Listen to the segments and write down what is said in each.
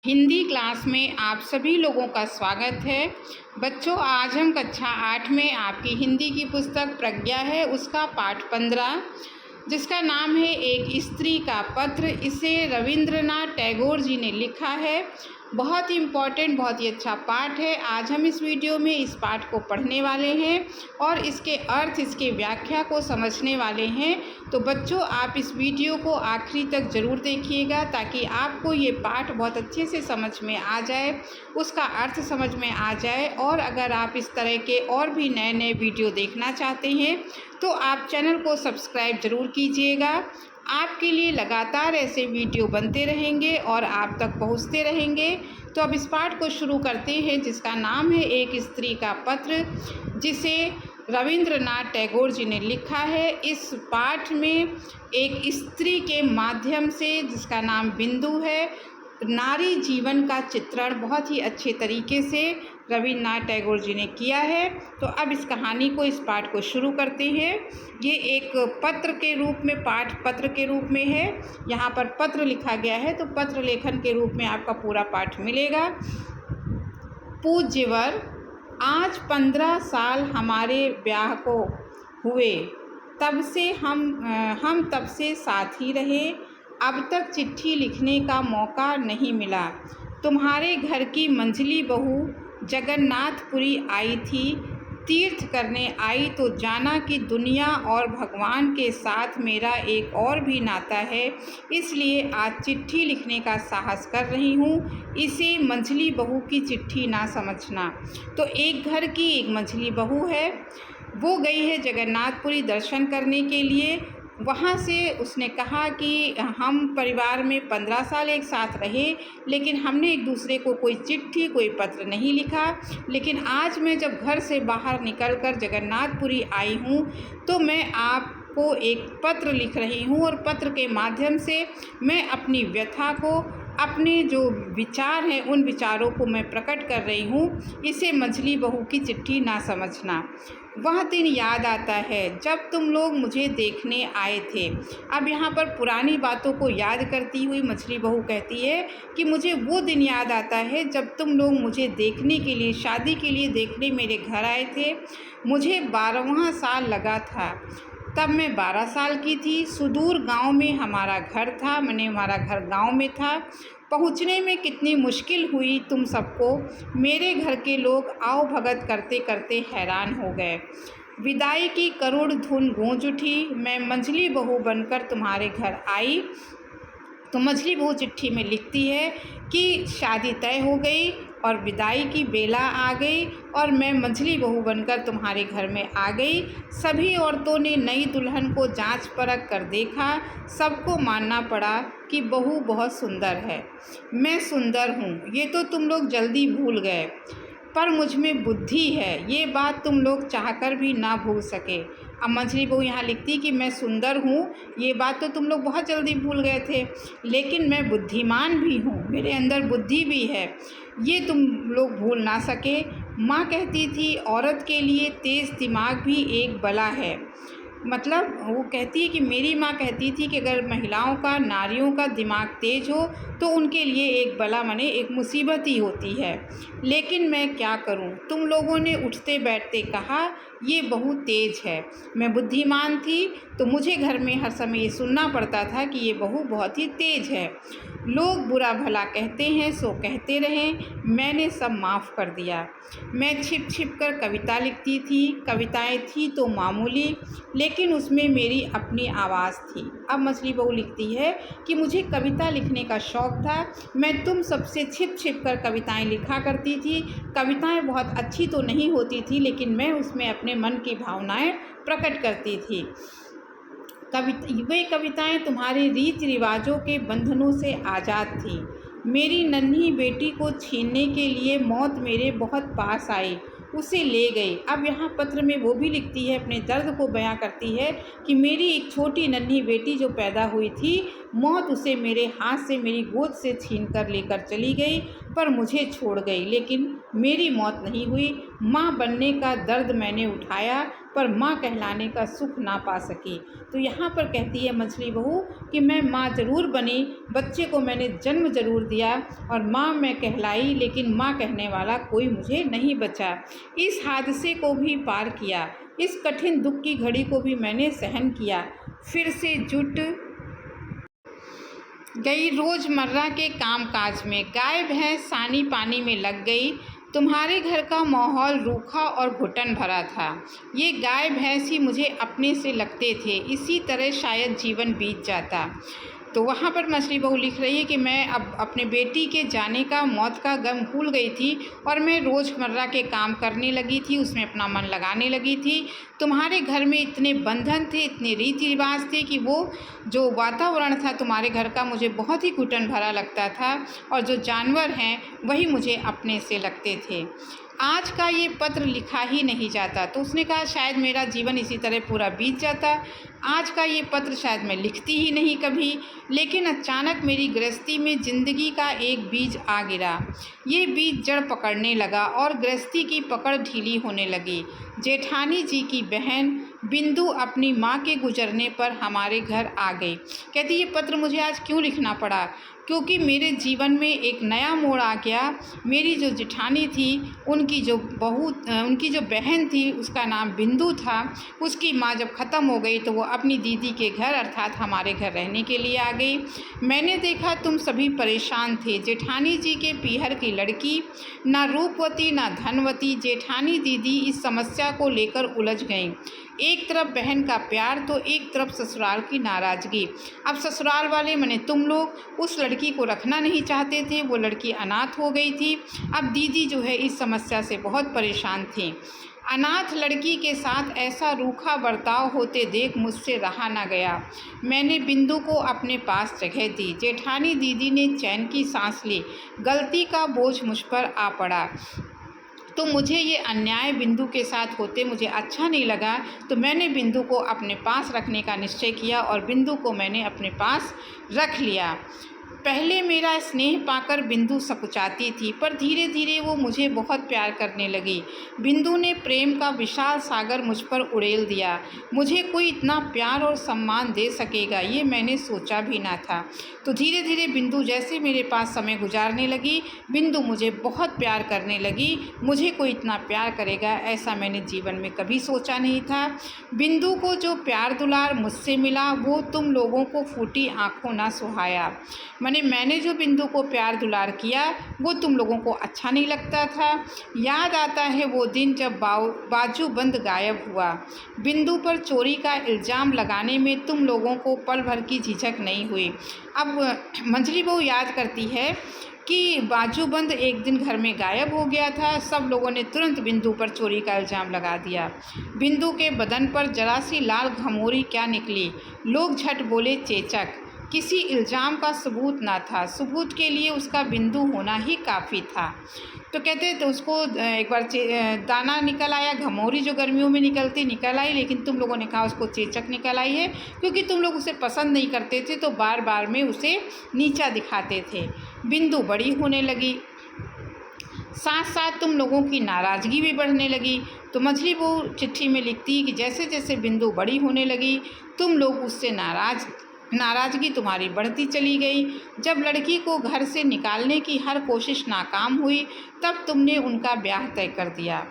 Hindi class में आप सभी लोगों का स्वागत है। बच्चों, आज हम कक्षा 8 में आपकी हिंदी की पुस्तक प्रज्ञा है उसका पाठ 15 जिसका नाम है एक स्त्री का पत्र। इसे रविंद्रनाथ टैगोर जी ने लिखा है। बहुत ही इम्पॉर्टेंट, बहुत ही अच्छा पाठ है। आज हम इस वीडियो में इस पाठ को पढ़ने वाले हैं और इसके अर्थ, इसके व्याख्या को समझने वाले हैं। तो बच्चों, आप इस वीडियो को आखिरी तक ज़रूर देखिएगा ताकि आपको ये पाठ बहुत अच्छे से समझ में आ जाए, उसका अर्थ समझ में आ जाए। और अगर आप इस तरह के और भी नए नए वीडियो देखना चाहते हैं तो आप चैनल को सब्सक्राइब ज़रूर कीजिएगा। आपके लिए लगातार ऐसे वीडियो बनते रहेंगे और आप तक पहुंचते रहेंगे। तो अब इस पाठ को शुरू करते हैं जिसका नाम है एक स्त्री का पत्र, जिसे रविंद्रनाथ टैगोर जी ने लिखा है। इस पाठ में एक स्त्री के माध्यम से, जिसका नाम बिंदु है, नारी जीवन का चित्रण बहुत ही अच्छे तरीके से रविन्द्रनाथ टैगोर जी ने किया है। तो अब इस कहानी को, इस पाठ को शुरू करते हैं। ये एक पत्र के रूप में, पाठ पत्र के रूप में है। यहाँ पर पत्र लिखा गया है तो पत्र लेखन के रूप में आपका पूरा पाठ मिलेगा। पूज्यवर, आज 15 साल हमारे ब्याह को हुए। तब से हम तब से साथ ही रहे। अब तक चिट्ठी लिखने का मौका नहीं मिला। तुम्हारे घर की मंझली बहू जगन्नाथपुरी आई थी। तीर्थ करने आई तो जाना कि दुनिया और भगवान के साथ मेरा एक और भी नाता है, इसलिए आज चिट्ठी लिखने का साहस कर रही हूँ। इसे मंझली बहू की चिट्ठी ना समझना। तो एक घर की एक मंझली बहू है, वो गई है जगन्नाथपुरी दर्शन करने के लिए। वहाँ से उसने कहा कि हम परिवार में 15 साल एक साथ रहे, लेकिन हमने एक दूसरे को कोई चिट्ठी, कोई पत्र नहीं लिखा। लेकिन आज मैं जब घर से बाहर निकलकर जगन्नाथपुरी आई हूँ तो मैं आपको एक पत्र लिख रही हूँ और पत्र के माध्यम से मैं अपनी व्यथा को, अपने जो विचार हैं उन विचारों को मैं प्रकट कर रही हूँ। इसे मंझली बहू की चिट्ठी ना समझना। वह दिन याद आता है जब तुम लोग मुझे देखने आए थे। अब यहाँ पर पुरानी बातों को याद करती हुई मंझली बहू कहती है कि मुझे वो दिन याद आता है जब तुम लोग मुझे देखने के लिए, शादी के लिए देखने मेरे घर आए थे। मुझे 12वां साल लगा था। तब मैं 12 साल की थी। सुदूर गांव में हमारा घर था, मैंने हमारा घर गांव में था। पहुंचने में कितनी मुश्किल हुई तुम सबको। मेरे घर के लोग आओ भगत करते करते हैरान हो गए। विदाई की करुण धुन गूंज उठी। मैं मंझली बहू बनकर तुम्हारे घर आई। तो मंझली बहू चिट्ठी में लिखती है कि शादी तय हो गई और विदाई की बेला आ गई और मैं मंझली बहू बनकर तुम्हारे घर में आ गई। सभी औरतों ने नई दुल्हन को जांच परख कर देखा। सबको मानना पड़ा कि बहू बहुत सुंदर है। मैं सुंदर हूँ ये तो तुम लोग जल्दी भूल गए, पर मुझ में बुद्धि है, ये बात तुम लोग चाहकर भी ना भूल सके। अब मंझली बहू यहाँ लिखती कि मैं सुंदर हूँ, ये बात तो तुम लोग बहुत जल्दी भूल गए थे, लेकिन मैं बुद्धिमान भी हूँ, मेरे अंदर बुद्धि भी है, ये तुम लोग भूल ना सके। माँ कहती थी औरत के लिए तेज़ दिमाग भी एक बला है। मतलब वो कहती है कि मेरी माँ कहती थी कि अगर महिलाओं का, नारियों का दिमाग तेज हो तो उनके लिए एक बला, माने एक मुसीबत ही होती है। लेकिन मैं क्या करूं, तुम लोगों ने उठते बैठते कहा ये बहुत तेज है। मैं बुद्धिमान थी तो मुझे घर में हर समय ये सुनना पड़ता था कि ये बहू बहुत ही तेज है। लोग बुरा भला कहते हैं सो कहते रहें, मैंने सब माफ़ कर दिया। मैं छिप छिप कर कविता लिखती थी। कविताएं थी तो मामूली, लेकिन उसमें मेरी अपनी आवाज़ थी। अब मंझली बहू लिखती है कि मुझे कविता लिखने का शौक़ था। मैं तुम सबसे छिप छिप कर कविताएं लिखा करती थी। कविताएं बहुत अच्छी तो नहीं होती थी, लेकिन मैं उसमें अपने मन की भावनाएं प्रकट करती थी। वे कविताएं तुम्हारे रीति रिवाजों के बंधनों से आज़ाद थी। मेरी नन्ही बेटी को छीनने के लिए मौत मेरे बहुत पास आई, उसे ले गई। अब यहाँ पत्र में वो भी लिखती है, अपने दर्द को बयां करती है कि मेरी एक छोटी नन्ही बेटी जो पैदा हुई थी मौत उसे मेरे हाथ से, मेरी गोद से छीन कर लेकर चली गई, पर मुझे छोड़ गई, लेकिन मेरी मौत नहीं हुई। माँ बनने का दर्द मैंने उठाया, पर माँ कहलाने का सुख ना पा सकी। तो यहाँ पर कहती है मछली बहू कि मैं माँ ज़रूर बनी, बच्चे को मैंने जन्म ज़रूर दिया और माँ मैं कहलाई, लेकिन माँ कहने वाला कोई मुझे नहीं बचा। इस हादसे को भी पार किया, इस कठिन दुख की घड़ी को भी मैंने सहन किया। फिर से जुट गई रोज़मर्रा के कामकाज में, गाय भैंस सानी पानी में लग गई। तुम्हारे घर का माहौल रूखा और घुटन भरा था। ये गाय भैंस ही मुझे अपने से लगते थे, इसी तरह शायद जीवन बीत जाता। तो वहाँ पर मछली बहू लिख रही है कि मैं अब अपने बेटी के जाने का, मौत का गम भूल गई थी और मैं रोज़मर्रा के काम करने लगी थी, उसमें अपना मन लगाने लगी थी। तुम्हारे घर में इतने बंधन थे, इतने रीति रिवाज थे कि वो जो वातावरण था तुम्हारे घर का मुझे बहुत ही घुटन भरा लगता था, और जो जानवर हैं वही मुझे अपने से लगते थे। आज का ये पत्र लिखा ही नहीं जाता। तो उसने कहा शायद मेरा जीवन इसी तरह पूरा बीत जाता। आज का ये पत्र शायद मैं लिखती ही नहीं कभी, लेकिन अचानक मेरी गृहस्थी में ज़िंदगी का एक बीज आ गिरा। ये बीज जड़ पकड़ने लगा और गृहस्थी की पकड़ ढीली होने लगी। जेठानी जी की बहन बिंदु अपनी माँ के गुजरने पर हमारे घर आ गई। कहती ये पत्र मुझे आज क्यों लिखना पड़ा, क्योंकि मेरे जीवन में एक नया मोड़ आ गया। मेरी जो जेठानी थी, उनकी जो बहन थी, उसका नाम बिंदु था, उसकी माँ जब ख़त्म हो गई तो वो अपनी दीदी के घर अर्थात हमारे घर रहने के लिए आ गई। मैंने देखा तुम सभी परेशान थे। जेठानी जी के पीहर की लड़की, ना रूपवती ना धनवती, जेठानी दीदी इस समस्या को लेकर उलझ गईं। एक तरफ बहन का प्यार तो एक तरफ ससुराल की नाराज़गी। अब ससुराल वाले माने तुम लोग उस लड़की को रखना नहीं चाहते थे, वो लड़की अनाथ हो गई थी। अब दीदी जो है इस समस्या से बहुत परेशान थी। अनाथ लड़की के साथ ऐसा रूखा बर्ताव होते देख मुझसे रहा न गया। मैंने बिंदु को अपने पास जगह दी। जेठानी दीदी ने चैन की सांस ली। गलती का बोझ मुझ पर आ पड़ा। तो मुझे ये अन्याय बिंदु के साथ होते मुझे अच्छा नहीं लगा, तो मैंने बिंदु को अपने पास रखने का निश्चय किया और बिंदु को मैंने अपने पास रख लिया। पहले मेरा स्नेह पाकर बिंदु सकुचाती थी, पर धीरे धीरे वो मुझे बहुत प्यार करने लगी। बिंदु ने प्रेम का विशाल सागर मुझ पर उड़ेल दिया। मुझे कोई इतना प्यार और सम्मान दे सकेगा ये मैंने सोचा भी ना था। तो धीरे धीरे बिंदु जैसे मेरे पास समय गुजारने लगी, बिंदु मुझे बहुत प्यार करने लगी। मुझे कोई इतना प्यार करेगा ऐसा मैंने जीवन में कभी सोचा नहीं था। बिंदु को जो प्यार दुलार मुझसे मिला वो तुम लोगों को फूटी आँखों ना सुहाया। मैंने जो बिंदु को प्यार दुलार किया वो तुम लोगों को अच्छा नहीं लगता था। याद आता है वो दिन जब बाजूबंद गायब हुआ। बिंदु पर चोरी का इल्ज़ाम लगाने में तुम लोगों को पल भर की झिझक नहीं हुई। अब मंजली बहू याद करती है कि बाजूबंद एक दिन घर में गायब हो गया था। सब लोगों ने तुरंत बिंदु पर चोरी का इल्ज़ाम लगा दिया। बिंदु के बदन पर जरा सी लाल घमोरी क्या निकली। लोग झट बोले चेचक। किसी इल्ज़ाम का सबूत ना था। सबूत के लिए उसका बिंदु होना ही काफ़ी था। तो कहते तो उसको एक बार दाना निकल आया, घमौरी जो गर्मियों में निकल आई, लेकिन तुम लोगों ने कहा उसको चेचक निकल आई है, क्योंकि तुम लोग उसे पसंद नहीं करते थे तो बार बार में उसे नीचा दिखाते थे। बिंदु बड़ी होने लगी, साथ साथ तुम लोगों की नाराज़गी भी बढ़ने लगी। तो मछली बहू चिट्ठी में लिखती कि जैसे जैसे बिंदु बड़ी होने लगी तुम लोग उससे नाराज़गी तुम्हारी बढ़ती चली गई। जब लड़की को घर से निकालने की हर कोशिश नाकाम हुई तब तुमने उनका ब्याह तय कर दिया।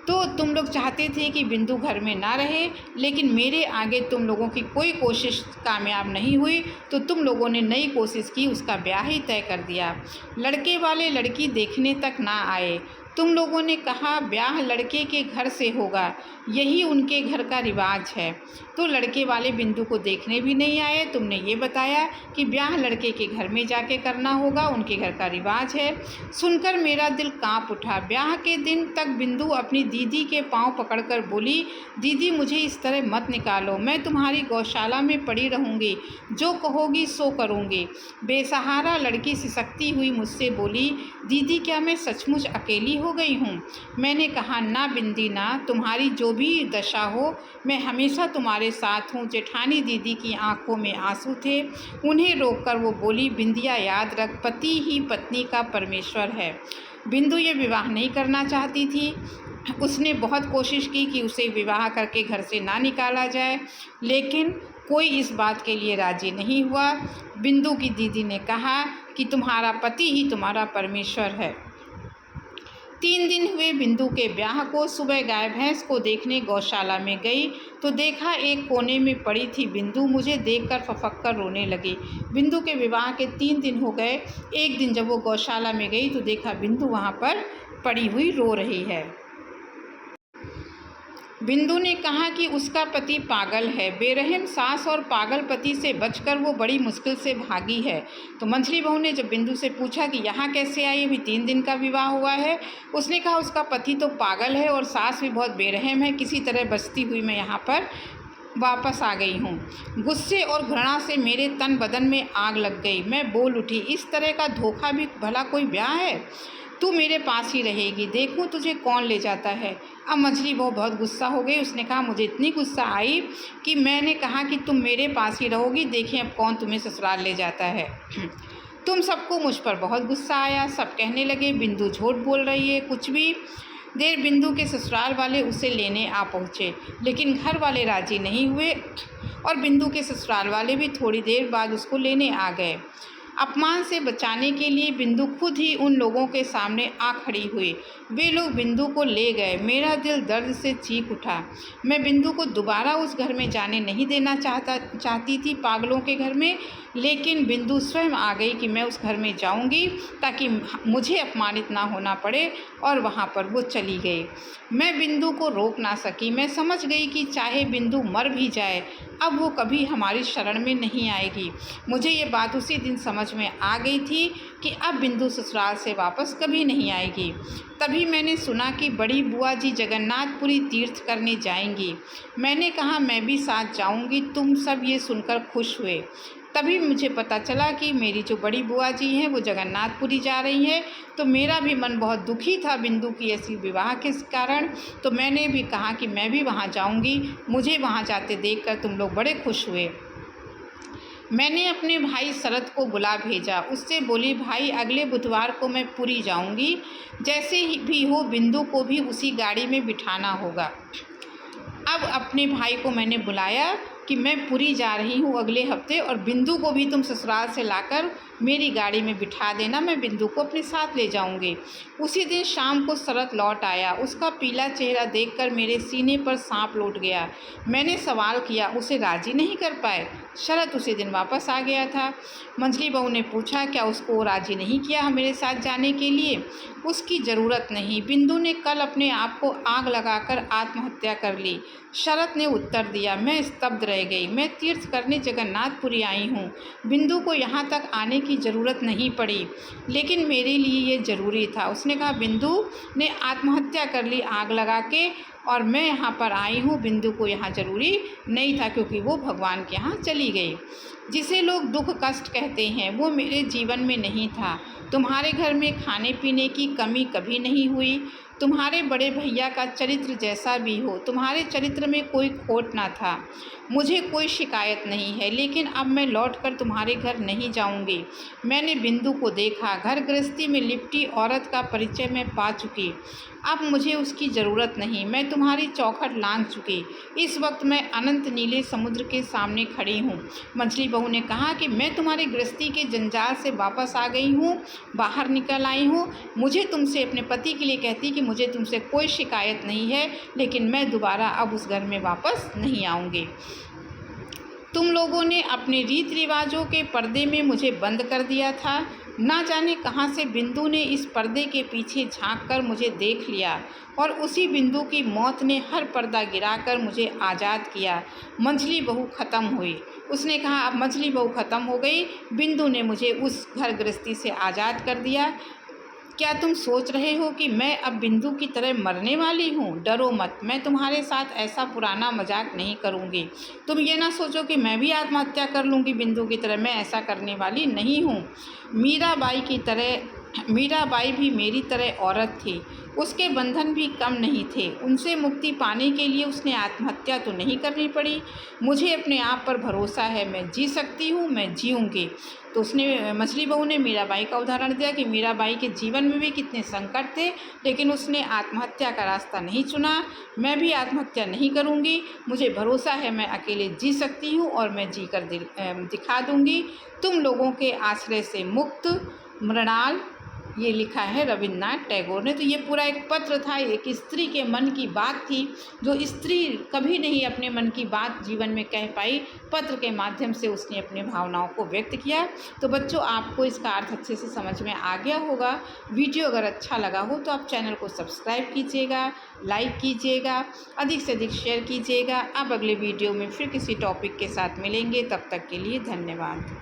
तो तुम लोग चाहते थे कि बिंदु घर में ना रहे, लेकिन मेरे आगे तुम लोगों की कोई कोशिश कामयाब नहीं हुई, तो तुम लोगों ने नई कोशिश की, उसका ब्याह ही तय कर दिया। लड़के वाले लड़की देखने तक ना आए। तुम लोगों ने कहा ब्याह लड़के के घर से होगा, यही उनके घर का रिवाज है। तो लड़के वाले बिंदु को देखने भी नहीं आए। तुमने ये बताया कि ब्याह लड़के के घर में जाके करना होगा, उनके घर का रिवाज है। सुनकर मेरा दिल कांप उठा। ब्याह के दिन तक बिंदु अपनी दीदी के पांव पकड़कर बोली, दीदी मुझे इस तरह मत निकालो, मैं तुम्हारी गौशाला में पड़ी रहूँगी, जो कहोगी सो करूँगी। बेसहारा लड़की सिसकती हुई मुझसे बोली, दीदी क्या मैं सचमुच अकेली हो हो गई हूँ? मैंने कहा, ना बिंदी ना, तुम्हारी जो भी दशा हो मैं हमेशा तुम्हारे साथ हूँ। जेठानी दीदी की आंखों में आंसू थे। उन्हें रोककर वो बोली, बिंदिया याद रख, पति ही पत्नी का परमेश्वर है। बिंदु ये विवाह नहीं करना चाहती थी। उसने बहुत कोशिश की कि उसे विवाह करके घर से ना निकाला जाए, लेकिन कोई इस बात के लिए राजी नहीं हुआ। बिंदु की दीदी ने कहा कि तुम्हारा पति ही तुम्हारा परमेश्वर है। 3 दिन हुए बिंदु के ब्याह को। सुबह गाय भैंस को देखने गौशाला में गई तो देखा एक कोने में पड़ी थी बिंदु। मुझे देखकर फफक कर रोने लगी। बिंदु के विवाह के 3 दिन हो गए। एक दिन जब वो गौशाला में गई तो देखा बिंदु वहाँ पर पड़ी हुई रो रही है। बिंदु ने कहा कि उसका पति पागल है। बेरहम सास और पागल पति से बचकर वो बड़ी मुश्किल से भागी है। तो मंझली बहू ने जब बिंदु से पूछा कि यहाँ कैसे आई, अभी 3 दिन का विवाह हुआ है, उसने कहा उसका पति तो पागल है और सास भी बहुत बेरहम है। किसी तरह बचती हुई मैं यहाँ पर वापस आ गई हूँ। गुस्से और घृणा से मेरे तन बदन में आग लग गई। मैं बोल उठी, इस तरह का धोखा भी भला कोई ब्याह है? तू मेरे पास ही रहेगी, देखूं तुझे कौन ले जाता है। अब मंझली बहू बहुत गुस्सा हो गई। उसने कहा, मुझे इतनी गुस्सा आई कि मैंने कहा कि तुम मेरे पास ही रहोगी, देखें अब कौन तुम्हें ससुराल ले जाता है। तुम सबको मुझ पर बहुत गुस्सा आया। सब कहने लगे बिंदु झूठ बोल रही है। कुछ भी देर बिंदु के ससुराल वाले उसे लेने आ पहुँचे, लेकिन घर वाले राजी नहीं हुए और बिंदु के ससुराल वाले भी थोड़ी देर बाद उसको लेने आ गए। अपमान से बचाने के लिए बिंदु खुद ही उन लोगों के सामने आ खड़ी हुई। वे लोग बिंदु को ले गए। मेरा दिल दर्द से चीख उठा। मैं बिंदु को दोबारा उस घर में जाने नहीं देना चाहती थी, पागलों के घर में, लेकिन बिंदु स्वयं आ गई कि मैं उस घर में जाऊंगी ताकि मुझे अपमानित ना होना पड़े, और वहाँ पर वो चली गई। मैं बिंदु को रोक ना सकी। मैं समझ गई कि चाहे बिंदु मर भी जाए, अब वो कभी हमारी शरण में नहीं आएगी। मुझे ये बात उसी दिन समझ में आ गई थी कि अब बिंदु ससुराल से वापस कभी नहीं आएगी। तभी मैंने सुना कि बड़ी बुआ जी जगन्नाथपुरी तीर्थ करने जाएंगी। मैंने कहा, मैं भी साथ जाऊंगी। तुम सब ये सुनकर खुश हुए। तभी मुझे पता चला कि मेरी जो बड़ी बुआ जी हैं वो जगन्नाथपुरी जा रही हैं। तो मेरा भी मन बहुत दुखी था बिंदु की ऐसी विवाह के कारण। तो मैंने भी कहा कि मैं भी वहाँ जाऊँगी। मुझे वहाँ जाते देखकर तुम लोग बड़े खुश हुए। मैंने अपने भाई शरद को बुला भेजा। उससे बोली, भाई अगले बुधवार को मैं पुरी जाऊँगी, जैसे ही भी हो बिंदु को भी उसी गाड़ी में बिठाना होगा। अब अपने भाई को मैंने बुलाया कि मैं पुरी जा रही हूँ अगले हफ्ते, और बिंदु को भी तुम ससुराल से लाकर मेरी गाड़ी में बिठा देना, मैं बिंदु को अपने साथ ले जाऊँगी। उसी दिन शाम को शरद लौट आया। उसका पीला चेहरा देखकर मेरे सीने पर सांप लौट गया। मैंने सवाल किया, उसे राजी नहीं कर पाए? शरद उसी दिन वापस आ गया था। मंझली बहू ने पूछा, क्या उसको राजी नहीं किया मेरे साथ जाने के लिए? उसकी ज़रूरत नहीं। बिंदु ने कल अपने आप को आग लगाकर आत्महत्या कर ली। शरद ने उत्तर दिया। मैं स्तब्ध रह गई। मैं तीर्थ करने जगन्नाथपुरी आई हूँ। बिंदु को यहाँ तक आने की ज़रूरत नहीं पड़ी, लेकिन मेरे लिए ये ज़रूरी था। उसने कहा, बिंदु ने आत्महत्या कर ली आग लगा के, और मैं यहाँ पर आई हूँ। बिंदु को यहाँ ज़रूरी नहीं था क्योंकि वो भगवान के यहाँ चली गई। जिसे लोग दुख कष्ट कहते हैं वो मेरे जीवन में नहीं था। तुम्हारे घर में खाने पीने की कमी कभी नहीं हुई। तुम्हारे बड़े भैया का चरित्र जैसा भी हो, तुम्हारे चरित्र में कोई खोट ना था। मुझे कोई शिकायत नहीं है, लेकिन अब मैं लौटकर तुम्हारे घर नहीं जाऊंगी। मैंने बिंदु को देखा। घर गृहस्थी में लिपटी औरत का परिचय मैं पा चुकी। अब मुझे उसकी ज़रूरत नहीं। मैं तुम्हारी चौखट लांघ चुकी। इस वक्त मैं अनंत नीले समुद्र के सामने खड़ी हूँ। मंझली बहू ने कहा कि मैं तुम्हारी गृहस्थी के जंजाल से वापस आ गई हूँ, बाहर निकल आई हूँ। मुझे तुमसे अपने पति के लिए कहती कि मुझे तुमसे कोई शिकायत नहीं है, लेकिन मैं दोबारा अब उस घर में वापस नहीं आऊँगी। तुम लोगों ने अपने रीत रिवाजों के पर्दे में मुझे बंद कर दिया था। ना जाने कहाँ से बिंदु ने इस पर्दे के पीछे झांककर मुझे देख लिया, और उसी बिंदु की मौत ने हर पर्दा गिराकर मुझे आज़ाद किया। मंझली बहू ख़त्म हुई। उसने कहा, अब मंझली बहू ख़त्म हो गई। बिंदु ने मुझे उस घर गृहस्थी से आज़ाद कर दिया। क्या तुम सोच रहे हो कि मैं अब बिंदु की तरह मरने वाली हूँ? डरो मत, मैं तुम्हारे साथ ऐसा पुराना मजाक नहीं करूँगी। तुम ये ना सोचो कि मैं भी आत्महत्या कर लूँगी बिंदु की तरह। मैं ऐसा करने वाली नहीं हूँ। मीराबाई भी मेरी तरह औरत थी। उसके बंधन भी कम नहीं थे। उनसे मुक्ति पाने के लिए उसने आत्महत्या तो नहीं करनी पड़ी। मुझे अपने आप पर भरोसा है, मैं जी सकती हूँ, मैं जीऊँगी। तो उसने, मछली बहू ने मीराबाई का उदाहरण दिया कि मीराबाई के जीवन में भी कितने संकट थे, लेकिन उसने आत्महत्या का रास्ता नहीं चुना। मैं भी आत्महत्या नहीं करूँगी, मुझे भरोसा है मैं अकेले जी सकती हूँ और मैं जी कर दिखा दूँगी। तुम लोगों के आश्रय से मुक्त, मृणाल। ये लिखा है रविन्द्रनाथ टैगोर ने। तो ये पूरा एक पत्र था, एक स्त्री के मन की बात थी, जो स्त्री कभी नहीं अपने मन की बात जीवन में कह पाई, पत्र के माध्यम से उसने अपनी भावनाओं को व्यक्त किया। तो बच्चों, आपको इसका अर्थ अच्छे से समझ में आ गया होगा। वीडियो अगर अच्छा लगा हो तो आप चैनल को सब्सक्राइब कीजिएगा, लाइक कीजिएगा, अधिक से अधिक शेयर कीजिएगा। अब अगले वीडियो में फिर किसी टॉपिक के साथ मिलेंगे, तब तक के लिए धन्यवाद।